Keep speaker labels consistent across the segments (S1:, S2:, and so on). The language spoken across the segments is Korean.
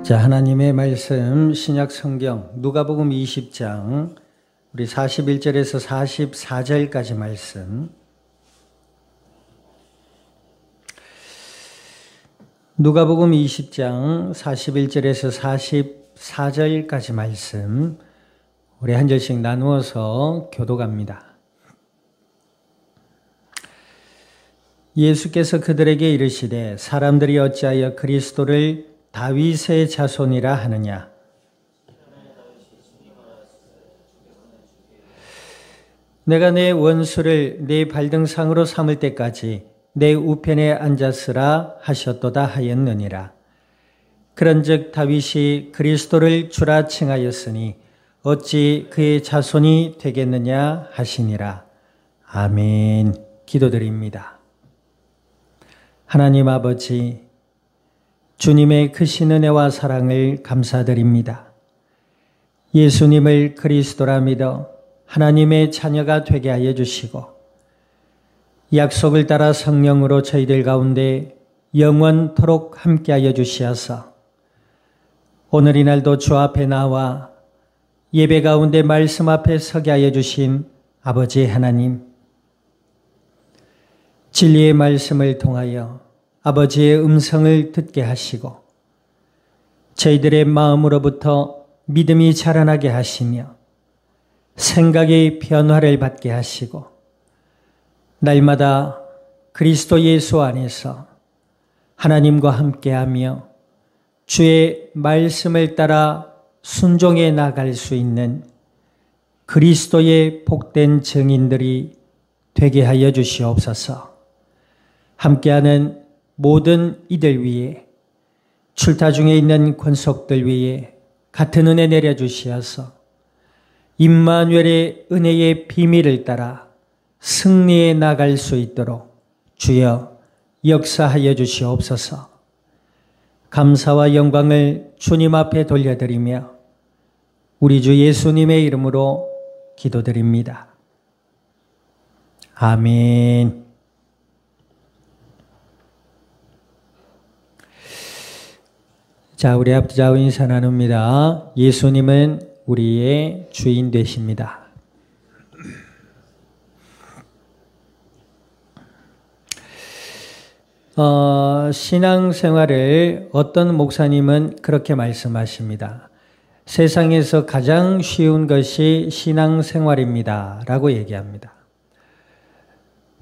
S1: 자, 하나님의 말씀 신약 성경 누가복음 20장 우리 41절에서 44절까지 말씀. 누가복음 20장 41절에서 44절까지 말씀 우리 한 절씩 나누어서 교독합니다. 예수께서 그들에게 이르시되 사람들이 어찌하여 그리스도를 다윗의 자손이라 하느냐. 내가 내 원수를 내 발등상으로 삼을 때까지 내 우편에 앉았으라 하셨도다 하였느니라. 그런즉 다윗이 그리스도를 주라 칭하였으니 어찌 그의 자손이 되겠느냐 하시니라. 아멘. 기도드립니다. 하나님 아버지, 주님의 크신 은혜와 사랑을 감사드립니다. 예수님을 그리스도라 믿어 하나님의 자녀가 되게 하여 주시고 약속을 따라 성령으로 저희들 가운데 영원토록 함께 하여 주시어서 오늘 이날도 주 앞에 나와 예배 가운데 말씀 앞에 서게 하여 주신 아버지 하나님, 진리의 말씀을 통하여 아버지의 음성을 듣게 하시고 저희들의 마음으로부터 믿음이 자라나게 하시며 생각의 변화를 받게 하시고 날마다 그리스도 예수 안에서 하나님과 함께하며 주의 말씀을 따라 순종해 나갈 수 있는 그리스도의 복된 증인들이 되게 하여 주시옵소서. 함께하는 모든 이들 위에, 출타 중에 있는 권속들 위에 같은 은혜 내려주시어서 임마누엘의 은혜의 비밀을 따라 승리해 나갈 수 있도록 주여 역사하여 주시옵소서. 감사와 영광을 주님 앞에 돌려드리며 우리 주 예수님의 이름으로 기도드립니다. 아멘. 자, 우리 앞자고 인사 나눕니다. 예수님은 우리의 주인 되십니다. 신앙생활을 어떤 목사님은 그렇게 말씀하십니다. 세상에서 가장 쉬운 것이 신앙생활입니다 라고 얘기합니다.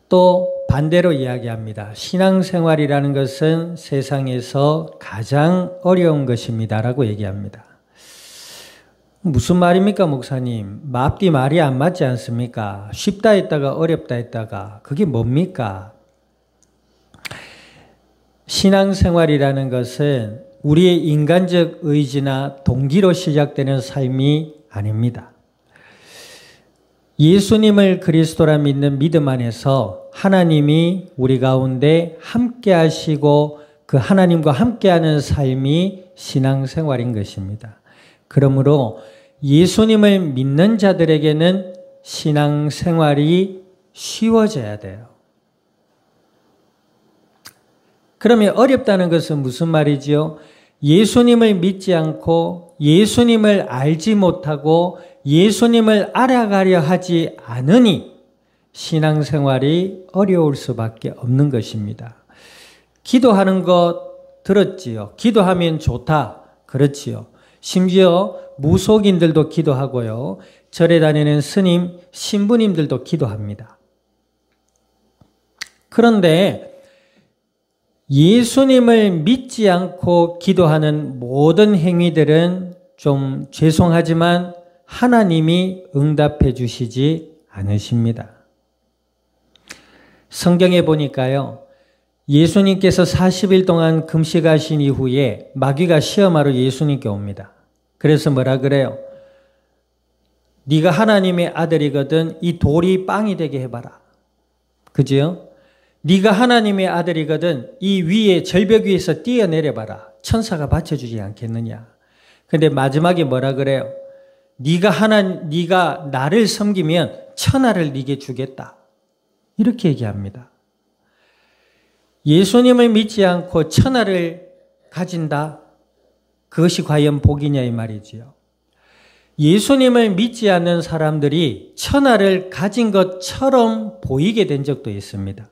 S1: 또 반대로 이야기합니다. 신앙생활이라는 것은 세상에서 가장 어려운 것입니다 라고 얘기합니다. 무슨 말입니까, 목사님? 앞뒤 말이 안 맞지 않습니까? 쉽다 했다가 어렵다 했다가 그게 뭡니까? 신앙생활이라는 것은 우리의 인간적 의지나 동기로 시작되는 삶이 아닙니다. 예수님을 그리스도라 믿는 믿음 안에서 하나님이 우리 가운데 함께 하시고 그 하나님과 함께하는 삶이 신앙생활인 것입니다. 그러므로 예수님을 믿는 자들에게는 신앙생활이 쉬워져야 돼요. 그러면 어렵다는 것은 무슨 말이지요? 예수님을 믿지 않고 예수님을 알지 못하고 예수님을 알아가려 하지 않으니 신앙생활이 어려울 수밖에 없는 것입니다. 기도하는 것 들었지요. 기도하면 좋다. 그렇지요. 심지어 무속인들도 기도하고요. 절에 다니는 스님, 신부님들도 기도합니다. 그런데 예수님을 믿지 않고 기도하는 모든 행위들은 좀 죄송하지만 하나님이 응답해 주시지 않으십니다. 성경에 보니까요, 예수님께서 40일 동안 금식하신 이후에 마귀가 시험하러 예수님께 옵니다. 그래서 뭐라 그래요? 네가 하나님의 아들이거든 이 돌이 빵이 되게 해봐라. 그죠? 네가 하나님의 아들이거든 이 위에 절벽 위에서 뛰어내려봐라. 천사가 받쳐주지 않겠느냐. 근데 마지막에 뭐라 그래요? 네가 나를 섬기면 천하를 네게 주겠다. 이렇게 얘기합니다. 예수님을 믿지 않고 천하를 가진다? 그것이 과연 복이냐 이 말이지요. 예수님을 믿지 않는 사람들이 천하를 가진 것처럼 보이게 된 적도 있습니다.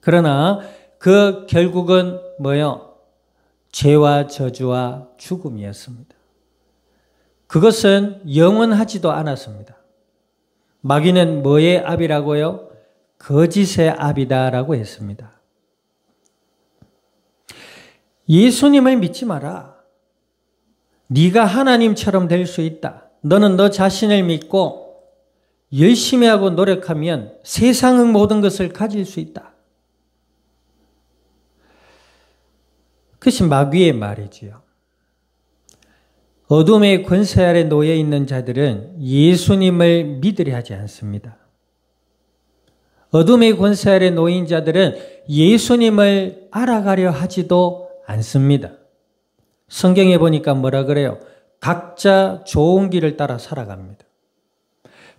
S1: 그러나 그 결국은 뭐요? 죄와 저주와 죽음이었습니다. 그것은 영원하지도 않았습니다. 마귀는 뭐의 압이라고요? 거짓의 압이다라고 했습니다. 예수님을 믿지 마라. 네가 하나님처럼 될 수 있다. 너는 너 자신을 믿고 열심히 하고 노력하면 세상의 모든 것을 가질 수 있다. 그것이 마귀의 말이지요. 어둠의 권세 아래 놓여 있는 자들은 예수님을 믿으려 하지 않습니다. 어둠의 권세 아래 놓인 자들은 예수님을 알아가려 하지도 않습니다. 성경에 보니까 뭐라 그래요? 각자 좋은 길을 따라 살아갑니다.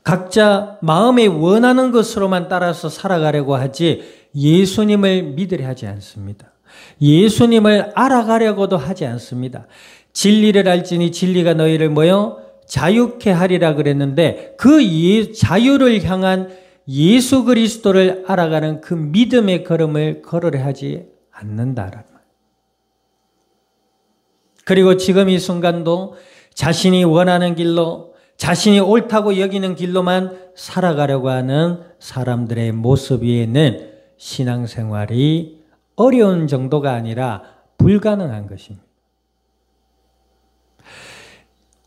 S1: 각자 마음에 원하는 것으로만 따라서 살아가려고 하지 예수님을 믿으려 하지 않습니다. 예수님을 알아가려고도 하지 않습니다. 진리를 알지니 진리가 너희를 뭐요? 자유케 하리라 그랬는데 그 자유를 향한 예수 그리스도를 알아가는 그 믿음의 걸음을 걸으려 하지 않는다라는 말. 그리고 지금 이 순간도 자신이 원하는 길로 자신이 옳다고 여기는 길로만 살아가려고 하는 사람들의 모습 위에는 신앙생활이 어려운 정도가 아니라 불가능한 것입니다.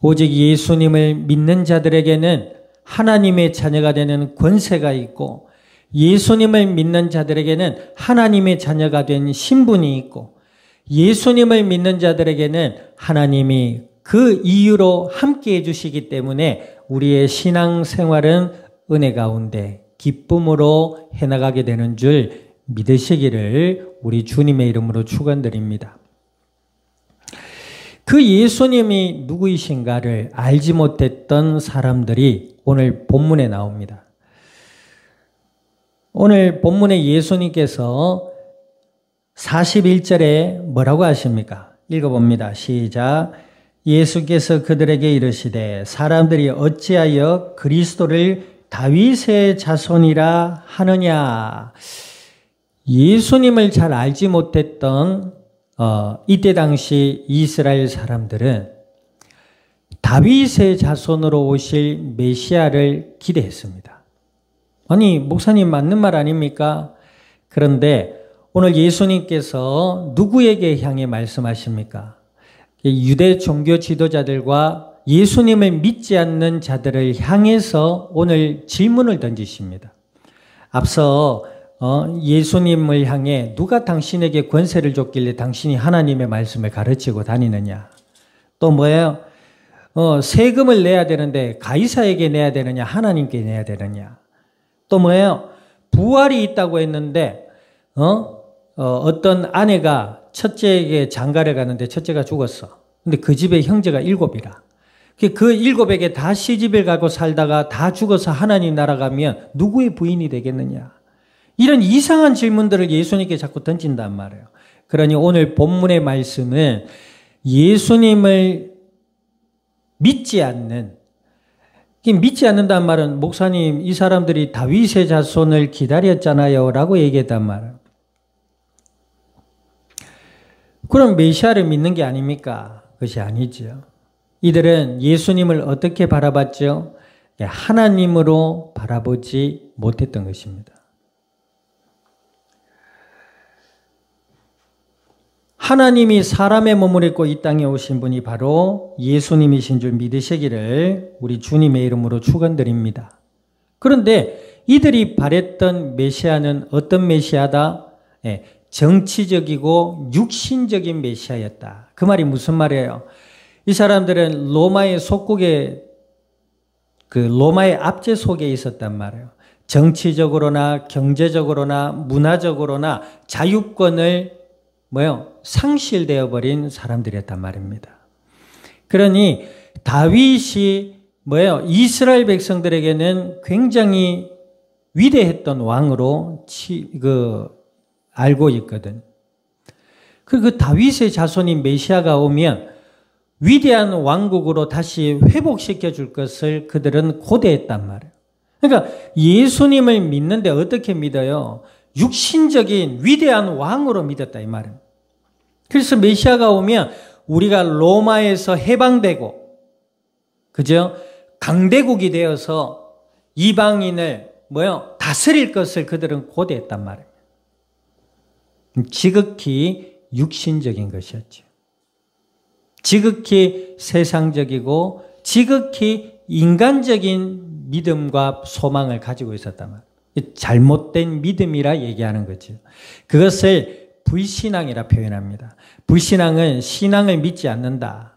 S1: 오직 예수님을 믿는 자들에게는 하나님의 자녀가 되는 권세가 있고 예수님을 믿는 자들에게는 하나님의 자녀가 된 신분이 있고 예수님을 믿는 자들에게는 하나님이 그 이유로 함께해 주시기 때문에 우리의 신앙생활은 은혜 가운데 기쁨으로 해나가게 되는 줄 믿으시기를 우리 주님의 이름으로 축원드립니다. 그 예수님이 누구이신가를 알지 못했던 사람들이 오늘 본문에 나옵니다. 오늘 본문에 예수님께서 41절에 뭐라고 하십니까? 읽어봅니다. 시작. 예수께서 그들에게 이르시되 사람들이 어찌하여 그리스도를 다윗의 자손이라 하느냐. 예수님을 잘 알지 못했던 이때 당시 이스라엘 사람들은 다윗의 자손으로 오실 메시아를 기대했습니다. 아니, 목사님 맞는 말 아닙니까? 그런데 오늘 예수님께서 누구에게 향해 말씀하십니까? 유대 종교 지도자들과 예수님을 믿지 않는 자들을 향해서 오늘 질문을 던지십니다. 앞서 예수님을 향해 누가 당신에게 권세를 줬길래 당신이 하나님의 말씀을 가르치고 다니느냐? 또 뭐예요? 세금을 내야 되는데 가이사에게 내야 되느냐? 하나님께 내야 되느냐? 또 뭐예요? 부활이 있다고 했는데 어떤 아내가 첫째에게 장가를 가는데 첫째가 죽었어. 근데 그 집에 형제가 7이라. 그 7에게 다 시집을 가고 살다가 다 죽어서 하나님 나라 가면 누구의 부인이 되겠느냐? 이런 이상한 질문들을 예수님께 자꾸 던진단 말이에요. 그러니 오늘 본문의 말씀은 예수님을 믿지 않는다는 말은 목사님 이 사람들이 다윗의 자손을 기다렸잖아요 라고 얘기했단 말이에요. 그럼 메시아를 믿는 게 아닙니까? 그것이 아니죠. 이들은 예수님을 어떻게 바라봤죠? 하나님으로 바라보지 못했던 것입니다. 하나님이 사람의 몸을 입고 이 땅에 오신 분이 바로 예수님이신 줄 믿으시기를 우리 주님의 이름으로 축원드립니다. 그런데 이들이 바랬던 메시아는 어떤 메시아다? 정치적이고 육신적인 메시아였다. 그 말이 무슨 말이에요? 이 사람들은 로마의 속국에 로마의 압제 속에 있었단 말이에요. 정치적으로나 경제적으로나 문화적으로나 자유권을 상실되어 버린 사람들이었단 말입니다. 그러니 다윗이 이스라엘 백성들에게는 굉장히 위대했던 왕으로 알고 있거든. 그 다윗의 자손인 메시아가 오면 위대한 왕국으로 다시 회복시켜 줄 것을 그들은 고대했단 말이에요. 그러니까 예수님을 믿는데 어떻게 믿어요? 육신적인 위대한 왕으로 믿었다 이 말이에요. 그래서 메시아가 오면 우리가 로마에서 해방되고, 그죠? 강대국이 되어서 이방인을 다스릴 것을 그들은 고대했단 말이에요. 지극히 육신적인 것이었죠. 지극히 세상적이고 지극히 인간적인 믿음과 소망을 가지고 있었단 말이에요. 잘못된 믿음이라 얘기하는 거죠. 그것을 불신앙이라 표현합니다. 불신앙은 신앙을 믿지 않는다.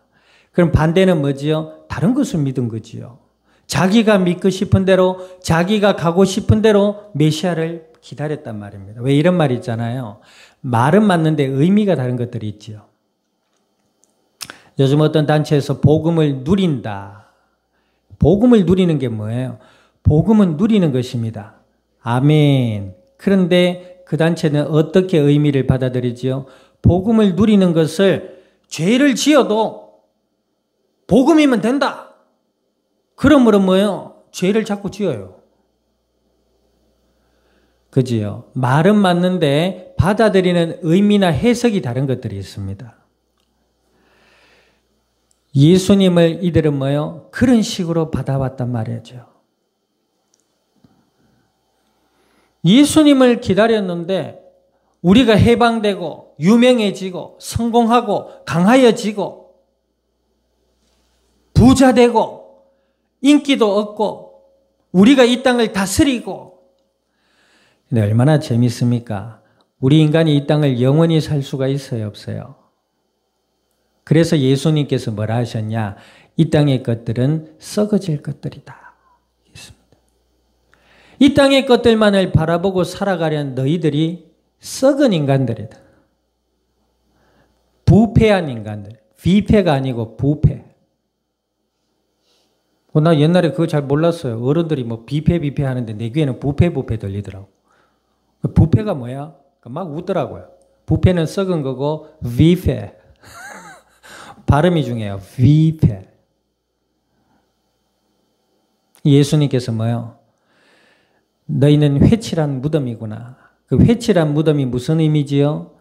S1: 그럼 반대는 뭐지요? 다른 것을 믿은 거지요. 자기가 믿고 싶은 대로, 자기가 가고 싶은 대로 메시아를 기다렸단 말입니다. 왜 이런 말이 있잖아요. 말은 맞는데 의미가 다른 것들이 있지요. 요즘 어떤 단체에서 복음을 누린다. 복음을 누리는 게 뭐예요? 복음은 누리는 것입니다. 아멘. 그런데 그 단체는 어떻게 의미를 받아들이지요? 복음을 누리는 것을 죄를 지어도 복음이면 된다. 그러므로 뭐예요? 죄를 자꾸 지어요. 그지요? 말은 맞는데 받아들이는 의미나 해석이 다른 것들이 있습니다. 예수님을 이들은 뭐예요? 그런 식으로 받아왔단 말이죠. 예수님을 기다렸는데 우리가 해방되고 유명해지고 성공하고 강하여지고 부자되고 인기도 얻고 우리가 이 땅을 다스리고. 근데 얼마나 재밌습니까? 우리 인간이 이 땅을 영원히 살 수가 있어요, 없어요? 그래서 예수님께서 뭐라 하셨냐? 이 땅의 것들은 썩어질 것들이다. 이 땅의 것들만을 바라보고 살아가려는 너희들이 썩은 인간들이다. 부패한 인간들. 비패가 아니고 부패. 나 옛날에 그거 잘 몰랐어요. 어른들이 뭐 비패 하는데 내 귀에는 부패 들리더라고. 부패가 뭐야? 막 웃더라고요. 부패는 썩은 거고 비패. 발음이 중요해요. 비패. 예수님께서 뭐요? 너희는 회칠한 무덤이구나. 그 회칠한 무덤이 무슨 의미지요?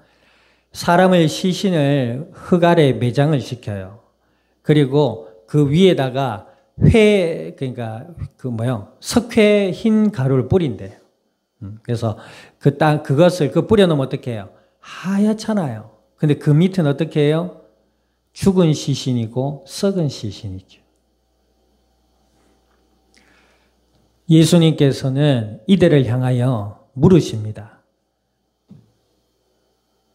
S1: 사람을 시신을 흙 아래 매장을 시켜요. 그리고 그 위에다가 석회 흰 가루를 뿌린대요. 그래서 그것을 뿌려놓으면 어떻게 해요? 하얗잖아요. 근데 그 밑은 어떻게 해요? 죽은 시신이고 썩은 시신이죠. 예수님께서는 이들을 향하여 물으십니다.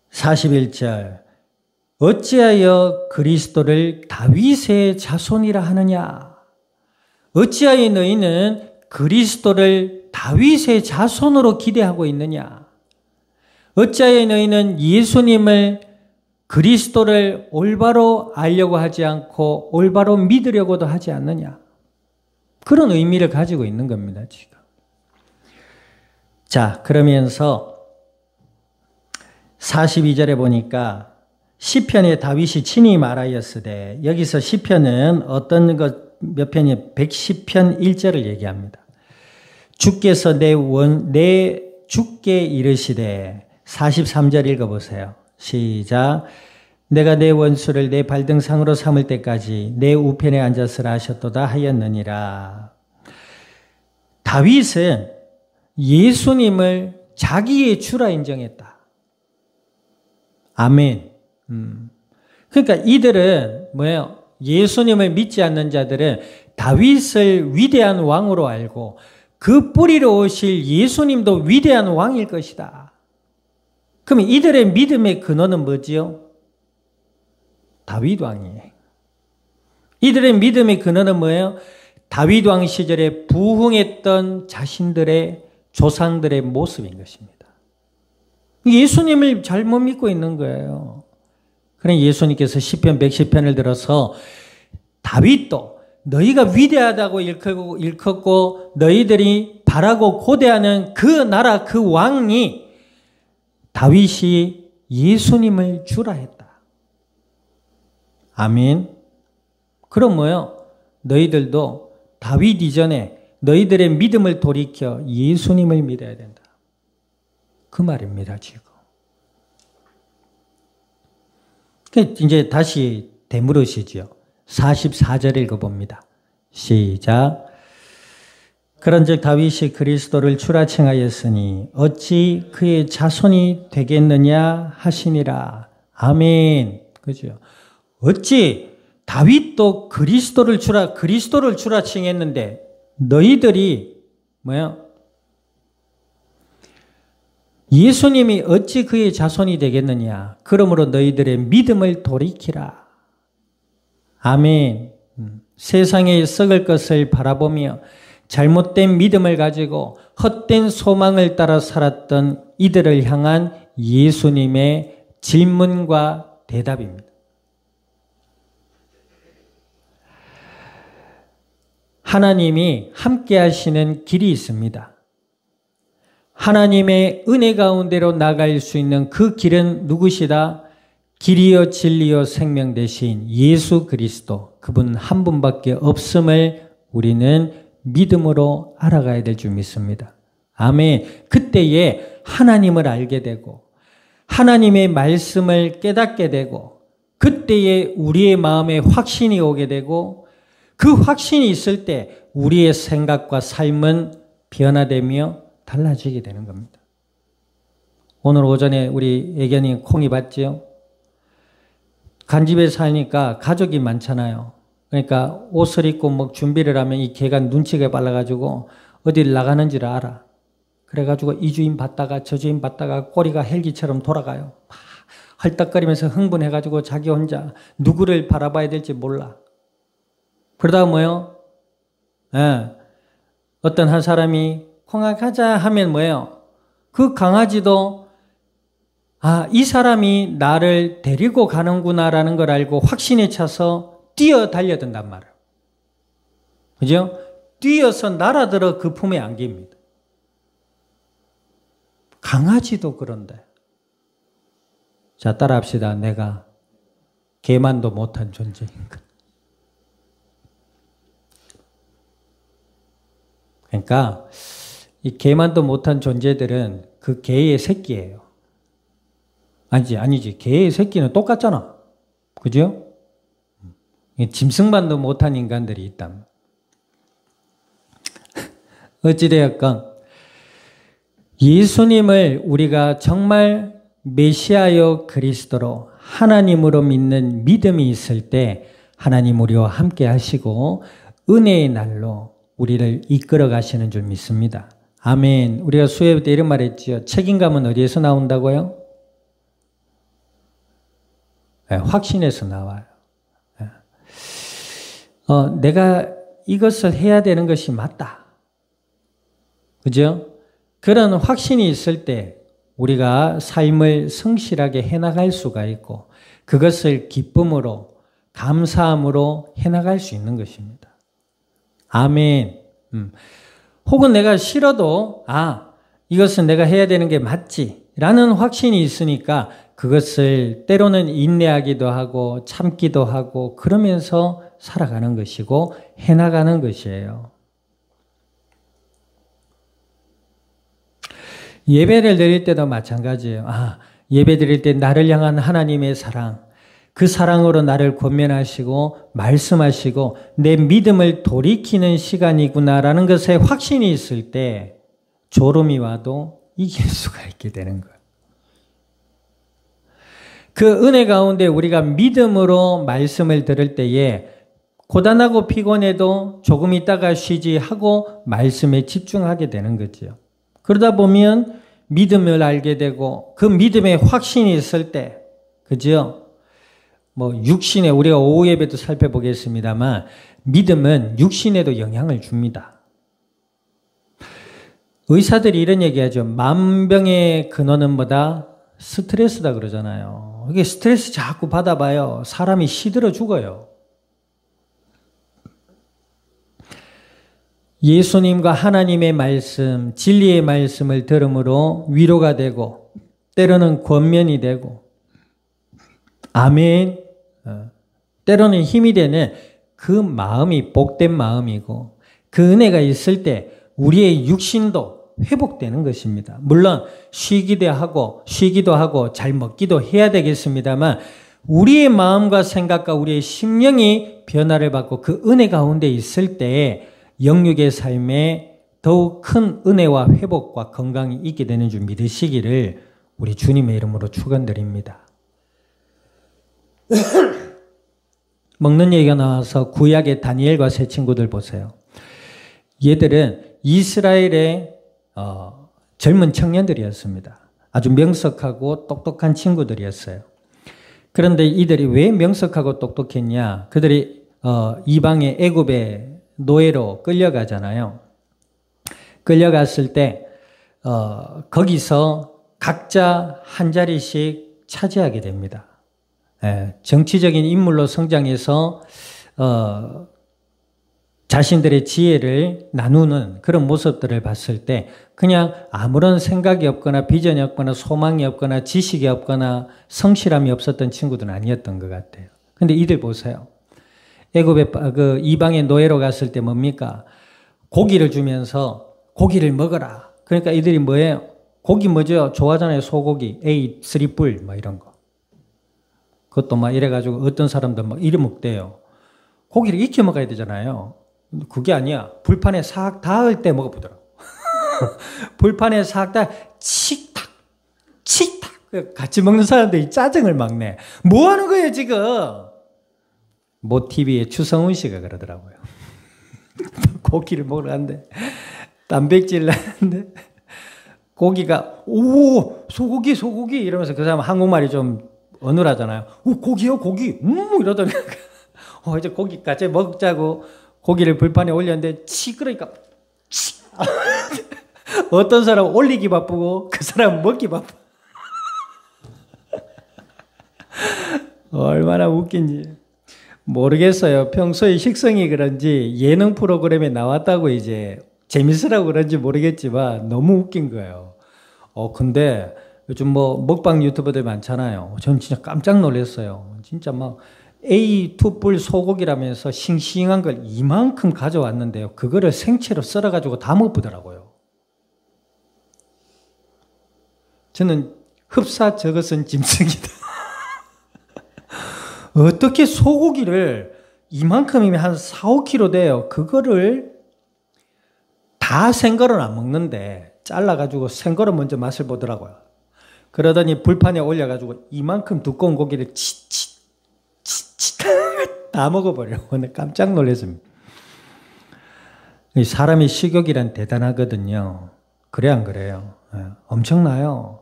S1: 41절 어찌하여 그리스도를 다윗의 자손이라 하느냐? 어찌하여 너희는 그리스도를 다윗의 자손으로 기대하고 있느냐? 어찌하여 너희는 예수님을 그리스도를 올바로 알려고 하지 않고 올바로 믿으려고도 하지 않느냐? 그런 의미를 가지고 있는 겁니다, 지금. 자, 그러면서 42절에 보니까 시편에 다윗이 친히 말하였으되, 여기서 시편은 어떤 몇 편이 110편 1절을 얘기합니다. 주께서 내 주께 이르시되, 43절 읽어보세요. 시작. 내가 내 원수를 내 발등상으로 삼을 때까지 내 우편에 앉았으라 하셨도다 하였느니라. 다윗은 예수님을 자기의 주라 인정했다. 아멘. 그러니까 이들은 뭐예요? 예수님을 믿지 않는 자들은 다윗을 위대한 왕으로 알고 그 뿌리로 오실 예수님도 위대한 왕일 것이다. 그러면 이들의 믿음의 근원은 뭐지요? 다윗 왕이에요. 이들의 믿음의 근원은 뭐예요? 다윗 왕 시절에 부흥했던 자신들의 조상들의 모습인 것입니다. 예수님을 잘못 믿고 있는 거예요. 그러니 예수님께서 시편 110편을 들어서 다윗도 너희가 위대하다고 일컫고 너희들이 바라고 고대하는 그 나라 그 왕이 다윗이 예수님을 주라 했다. 아멘. 그럼 뭐요? 너희들도 다윗 이전에 너희들의 믿음을 돌이켜 예수님을 믿어야 된다. 그 말입니다, 지금. 이제 다시 되물으시죠. 44절 읽어봅니다. 시작. 그런즉 다윗이 그리스도를 추라칭하였으니 어찌 그의 자손이 되겠느냐 하시니라. 아멘. 그죠? 어찌 다윗도 그리스도를 추라칭했는데 너희들이 뭐야? 예수님이 어찌 그의 자손이 되겠느냐? 그러므로 너희들의 믿음을 돌이키라. 아멘. 세상에 썩을 것을 바라보며 잘못된 믿음을 가지고 헛된 소망을 따라 살았던 이들을 향한 예수님의 질문과 대답입니다. 하나님이 함께 하시는 길이 있습니다. 하나님의 은혜 가운데로 나갈 수 있는 그 길은 누구시다? 길이요 진리요 생명 되신 예수 그리스도, 그분 한 분밖에 없음을 우리는 믿음으로 알아가야 될 줄 믿습니다. 아멘. 그때에 하나님을 알게 되고 하나님의 말씀을 깨닫게 되고 그때에 우리의 마음에 확신이 오게 되고 그 확신이 있을 때 우리의 생각과 삶은 변화되며 달라지게 되는 겁니다. 오늘 오전에 우리 애견이 콩이 봤지요? 간집에 사니까 가족이 많잖아요. 그러니까 옷을 입고 뭐 준비를 하면 이 개가 눈치가 빨라가지고 어딜 나가는지를 알아. 그래가지고 이 주인 봤다가 저 주인 봤다가 꼬리가 헬기처럼 돌아가요. 헐떡거리면서 흥분해가지고 자기 혼자 누구를 바라봐야 될지 몰라. 그러다가 뭐예요? 어떤 한 사람이 콩아 가자 하면 뭐예요? 그 강아지도 이 사람이 나를 데리고 가는구나라는 걸 알고 확신에 차서 뛰어 달려든단 말이에요. 그죠? 뛰어서 날아들어 그 품에 안깁니다. 강아지도 그런데. 자, 따라합시다. 내가 개만도 못한 존재인가. 그러니까 이 개만도 못한 존재들은 그 개의 새끼예요. 아니지. 개의 새끼는 똑같잖아. 그죠? 짐승만도 못한 인간들이 있다. 어찌되었건 예수님을 우리가 정말 메시아여 그리스도로 하나님으로 믿는 믿음이 있을 때 하나님 우리와 함께 하시고 은혜의 날로 우리를 이끌어 가시는 줄 믿습니다. 아멘. 우리가 수요 때 이런 말 했지요. 책임감은 어디에서 나온다고요? 네, 확신에서 나와요. 내가 이것을 해야 되는 것이 맞다. 그죠? 그런 확신이 있을 때 우리가 삶을 성실하게 해나갈 수가 있고 그것을 기쁨으로 감사함으로 해나갈 수 있는 것입니다. 아멘. 혹은 내가 싫어도 이것은 내가 해야 되는 게 맞지 라는 확신이 있으니까 그것을 때로는 인내하기도 하고 참기도 하고 그러면서 살아가는 것이고 해나가는 것이에요. 예배를 드릴 때도 마찬가지예요. 예배 드릴 때 나를 향한 하나님의 사랑, 그 사랑으로 나를 권면하시고 말씀하시고 내 믿음을 돌이키는 시간이구나라는 것에 확신이 있을 때 졸음이 와도 이길 수가 있게 되는 거예요. 그 은혜 가운데 우리가 믿음으로 말씀을 들을 때에 고단하고 피곤해도 조금 있다가 쉬지 하고 말씀에 집중하게 되는 거죠. 그러다 보면 믿음을 알게 되고 그 믿음에 확신이 있을 때, 그죠? 육신에 우리가 오후 예배도 살펴보겠습니다만 믿음은 육신에도 영향을 줍니다. 의사들이 이런 얘기하죠. 만병의 근원은 뭐다? 스트레스다 그러잖아요. 이게 스트레스 자꾸 받아봐요. 사람이 시들어 죽어요. 예수님과 하나님의 말씀, 진리의 말씀을 들음으로 위로가 되고 때로는 권면이 되고 아멘. 때로는 힘이 되는 그 마음이 복된 마음이고 그 은혜가 있을 때 우리의 육신도 회복되는 것입니다. 물론 쉬기도 하고 잘 먹기도 해야 되겠습니다만 우리의 마음과 생각과 우리의 심령이 변화를 받고 그 은혜 가운데 있을 때 영육의 삶에 더욱 큰 은혜와 회복과 건강이 있게 되는 줄 믿으시기를 우리 주님의 이름으로 축원드립니다. 먹는 얘기가 나와서 구약의 다니엘과 세 친구들 보세요. 얘들은 이스라엘의 젊은 청년들이었습니다. 아주 명석하고 똑똑한 친구들이었어요. 그런데 이들이 왜 명석하고 똑똑했냐? 그들이 이방의 애굽의 노예로 끌려가잖아요. 끌려갔을 때 거기서 각자 한 자리씩 차지하게 됩니다. 정치적인 인물로 성장해서 자신들의 지혜를 나누는 그런 모습들을 봤을 때 그냥 아무런 생각이 없거나 비전이 없거나 소망이 없거나 지식이 없거나 성실함이 없었던 친구들은 아니었던 것 같아요. 근데 이들 보세요. 애굽의 그 이방의 노예로 갔을 때 뭡니까? 고기를 주면서 고기를 먹어라. 그러니까 이들이 뭐예요? 고기 뭐죠? 좋아하잖아요. 소고기, A3뿔 뭐 이런 거. 그것도 막 이래가지고 어떤 사람들 막 이래 먹대요. 고기를 익혀 먹어야 되잖아요. 그게 아니야. 불판에 싹 닿을 때 먹어보더라고. 불판에 싹 닿아 칙탁 같이 먹는 사람들이 짜증을 막 내. 뭐 하는 거예요 지금? 모TV의 추성훈 씨가 그러더라고요. 고기를 먹으러 갔는데 단백질 나는데 고기가 오 소고기 이러면서 그 사람 한국말이 좀 어눌하잖아요. 오 고기요 고기 이러더니 이제 고기 같이 먹자고 고기를 불판에 올렸는데 그러니까 어떤 사람은 올리기 바쁘고 그 사람은 먹기 바빠. 얼마나 웃긴지 모르겠어요. 평소에 식성이 그런지 예능 프로그램에 나왔다고 이제 재밌으라고 그런지 모르겠지만 너무 웃긴 거예요. 근데 요즘 뭐 먹방 유튜버들 많잖아요. 전 진짜 깜짝 놀랐어요. 진짜 막 A2뿔 소고기라면서 싱싱한 걸 이만큼 가져왔는데요. 그거를 생채로 썰어가지고 다 먹보더라고요. 저는 흡사 저것은 짐승이다. 어떻게 소고기를 이만큼이면 한 4, 5kg 돼요. 그거를 다 생거를 안 먹는데 잘라가지고 생거를 먼저 맛을 보더라고요. 그러더니 불판에 올려가지고 이만큼 두꺼운 고기를 다 먹어버려요. 근데 깜짝 놀랐습니다. 사람의 식욕이란 대단하거든요. 그래 안 그래요? 엄청나요.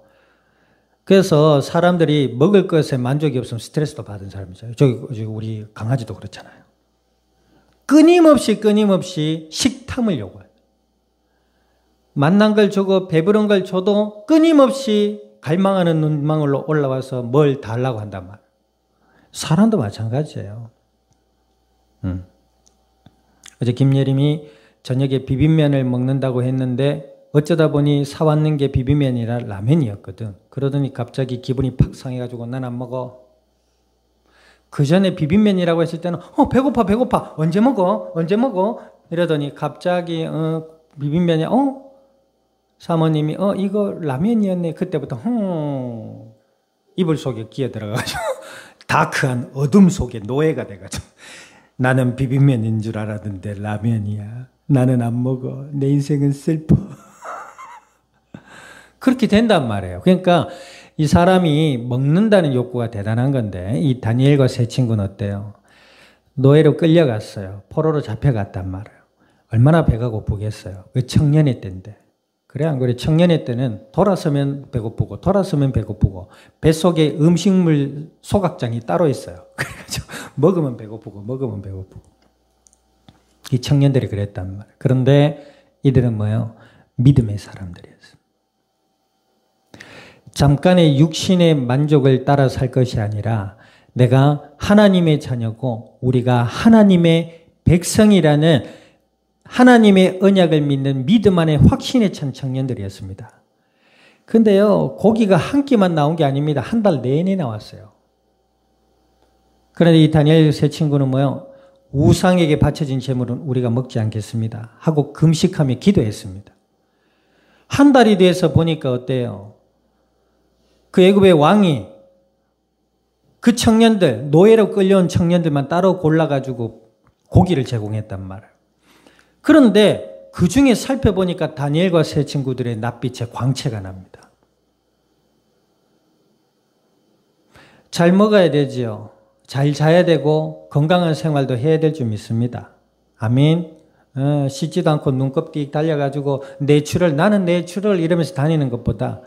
S1: 그래서 사람들이 먹을 것에 만족이 없으면 스트레스도 받은 사람이죠. 저기 우리 강아지도 그렇잖아요. 끊임없이 식탐을 요구해요. 맛난 걸 주고 배부른 걸 줘도 끊임없이 갈망하는 눈망울로 올라와서 뭘 달라고 한단 말이에요. 사람도 마찬가지예요. 어제 김예림이 저녁에 비빔면을 먹는다고 했는데 어쩌다 보니 사왔는 게 비빔면이라 라면이었거든. 그러더니 갑자기 기분이 팍 상해가지고 난 안 먹어. 그 전에 비빔면이라고 했을 때는 배고파 언제 먹어 이러더니 갑자기 비빔면이 사모님이 이거 라면이었네. 그때부터 이불 속에 기어 들어가가지고 다크한 어둠 속에 노예가 돼가지고 나는 비빔면인 줄 알았는데 라면이야. 나는 안 먹어. 내 인생은 슬퍼. 그렇게 된단 말이에요. 그러니까 이 사람이 먹는다는 욕구가 대단한 건데 이 다니엘과 세 친구는 어때요? 노예로 끌려갔어요. 포로로 잡혀갔단 말이에요. 얼마나 배가 고프겠어요. 그 청년의 때인데. 그래 안 그래? 청년의 때는 돌아서면 배고프고 뱃속에 음식물 소각장이 따로 있어요. 그래가지고 먹으면 배고프고 이 청년들이 그랬단 말이에요. 그런데 이들은 뭐예요? 믿음의 사람들이었어요. 잠깐의 육신의 만족을 따라 살 것이 아니라 내가 하나님의 자녀고 우리가 하나님의 백성이라는 하나님의 언약을 믿는 믿음 안에 확신에 찬 청년들이었습니다. 근데요, 고기가 한 끼만 나온 게 아닙니다. 한 달 내내 나왔어요. 그런데 이 다니엘 세 친구는 뭐요? 우상에게 바쳐진 제물은 우리가 먹지 않겠습니다 하고 금식하며 기도했습니다. 한 달이 돼서 보니까 어때요? 그 애굽의 왕이 그 청년들, 노예로 끌려온 청년들만 따로 골라가지고 고기를 제공했단 말이에요. 그런데 그 중에 살펴보니까 다니엘과 세 친구들의 낯빛에 광채가 납니다. 잘 먹어야 되지요. 잘 자야 되고 건강한 생활도 해야 될 줄 믿습니다. 아멘. 씻지도 않고 눈껍데기 달려가지고 나는 내추럴 이러면서 다니는 것보다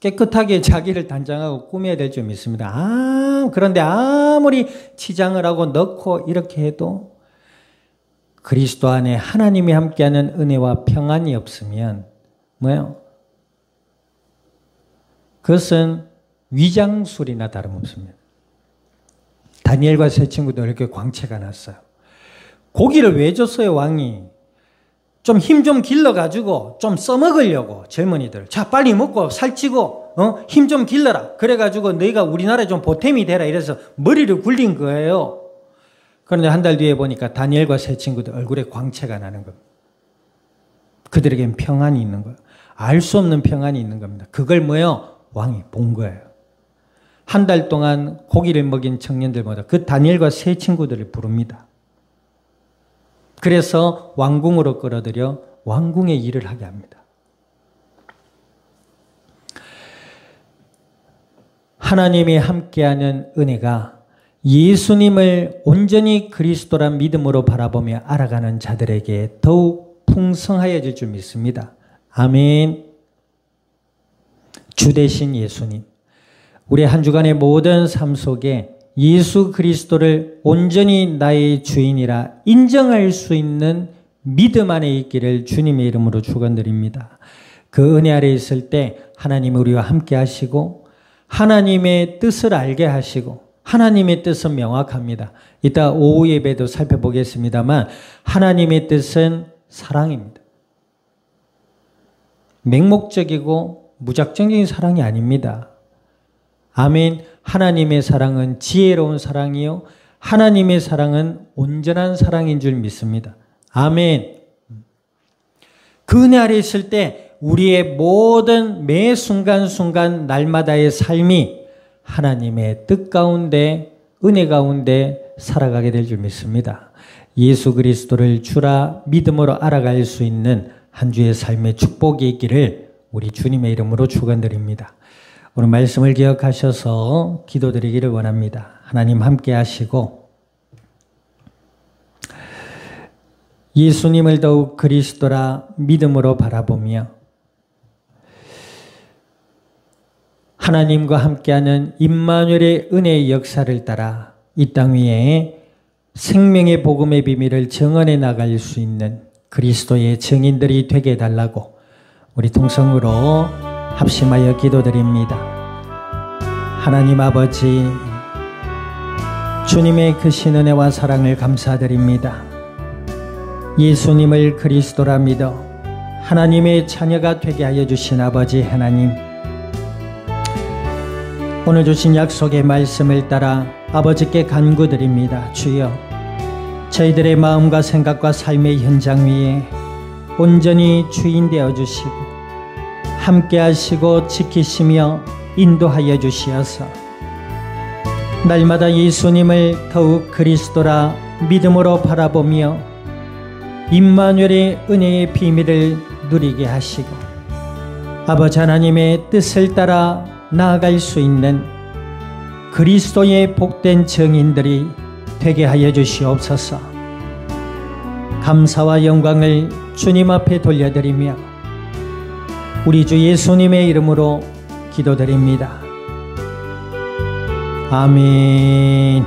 S1: 깨끗하게 자기를 단장하고 꾸며야 될 줄 믿습니다. 그런데 아무리 치장을 하고 넣고 이렇게 해도 그리스도 안에 하나님이 함께하는 은혜와 평안이 없으면 뭐예요? 그것은 위장술이나 다름없습니다. 다니엘과 세 친구도 이렇게 광채가 났어요. 고기를 왜 줬어요, 왕이? 좀 힘 좀 길러가지고 좀 써먹으려고, 젊은이들. 자, 빨리 먹고 살찌고, 힘 좀 길러라. 그래가지고 너희가 우리나라에 좀 보탬이 되라. 이래서 머리를 굴린 거예요. 그런데 한 달 뒤에 보니까 다니엘과 세 친구들 얼굴에 광채가 나는 겁니다. 그들에겐 평안이 있는 거예요. 알 수 없는 평안이 있는 겁니다. 그걸 뭐예요? 왕이 본 거예요. 한 달 동안 고기를 먹인 청년들보다 그 다니엘과 세 친구들을 부릅니다. 그래서 왕궁으로 끌어들여 왕궁의 일을 하게 합니다. 하나님이 함께하는 은혜가 예수님을 온전히 그리스도란 믿음으로 바라보며 알아가는 자들에게 더욱 풍성하여질 줄 믿습니다. 아멘. 주 되신 예수님, 우리 한 주간의 모든 삶 속에 예수 그리스도를 온전히 나의 주인이라 인정할 수 있는 믿음 안에 있기를 주님의 이름으로 축원드립니다. 그 은혜 아래 있을 때 하나님 우리와 함께 하시고 하나님의 뜻을 알게 하시고 하나님의 뜻은 명확합니다. 이따 오후 예배도 살펴보겠습니다만 하나님의 뜻은 사랑입니다. 맹목적이고 무작정적인 사랑이 아닙니다. 아멘. 하나님의 사랑은 지혜로운 사랑이요 하나님의 사랑은 온전한 사랑인 줄 믿습니다. 아멘. 그 은혜 아래 있을 때 우리의 모든 매 순간순간 날마다의 삶이 하나님의 뜻 가운데 은혜 가운데 살아가게 될 줄 믿습니다. 예수 그리스도를 주라 믿음으로 알아갈 수 있는 한 주의 삶의 축복이 있기를 우리 주님의 이름으로 축원드립니다. 오늘 말씀을 기억하셔서 기도드리기를 원합니다. 하나님 함께 하시고 예수님을 더욱 그리스도라 믿음으로 바라보며 하나님과 함께하는 임마누엘의 은혜의 역사를 따라 이 땅 위에 생명의 복음의 비밀을 증언해 나갈 수 있는 그리스도의 증인들이 되게 해달라고 우리 통성으로 합심하여 기도드립니다. 하나님 아버지, 주님의 크신 은혜와 사랑을 감사드립니다. 예수님을 그리스도라 믿어 하나님의 자녀가 되게 하여 주신 아버지 하나님, 오늘 주신 약속의 말씀을 따라 아버지께 간구드립니다. 주여, 저희들의 마음과 생각과 삶의 현장 위에 온전히 주인 되어 주시고 함께 하시고 지키시며 인도하여 주시어서 날마다 예수님을 더욱 그리스도라 믿음으로 바라보며 임마누엘의 은혜의 비밀을 누리게 하시고 아버지 하나님의 뜻을 따라 나아갈 수 있는 그리스도의 복된 증인들이 되게 하여 주시옵소서. 감사와 영광을 주님 앞에 돌려드리며 우리 주 예수님의 이름으로 기도드립니다. 아멘.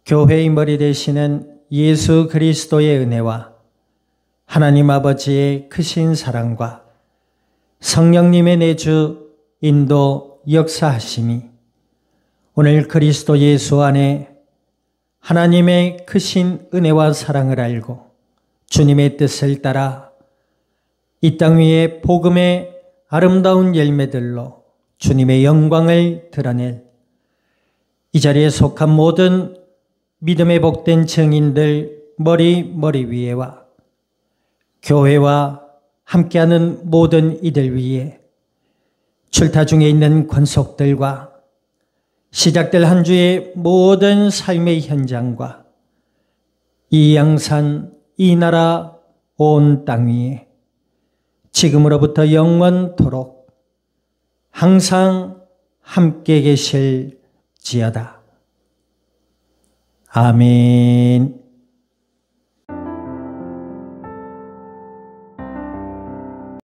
S1: 교회의 머리 되시는 예수 그리스도의 은혜와 하나님 아버지의 크신 사랑과 성령님의 내주 인도 역사하심이 오늘 그리스도 예수 안에 하나님의 크신 은혜와 사랑을 알고 주님의 뜻을 따라 이 땅 위에 복음의 아름다운 열매들로 주님의 영광을 드러낼 이 자리에 속한 모든 믿음의 복된 증인들 머리 위에와 교회와 함께하는 모든 이들 위에 출타 중에 있는 권속들과 시작될 한 주의 모든 삶의 현장과 이 양산, 이 나라, 온 땅 위에 지금으로부터 영원토록 항상 함께 계실지어다. 아멘.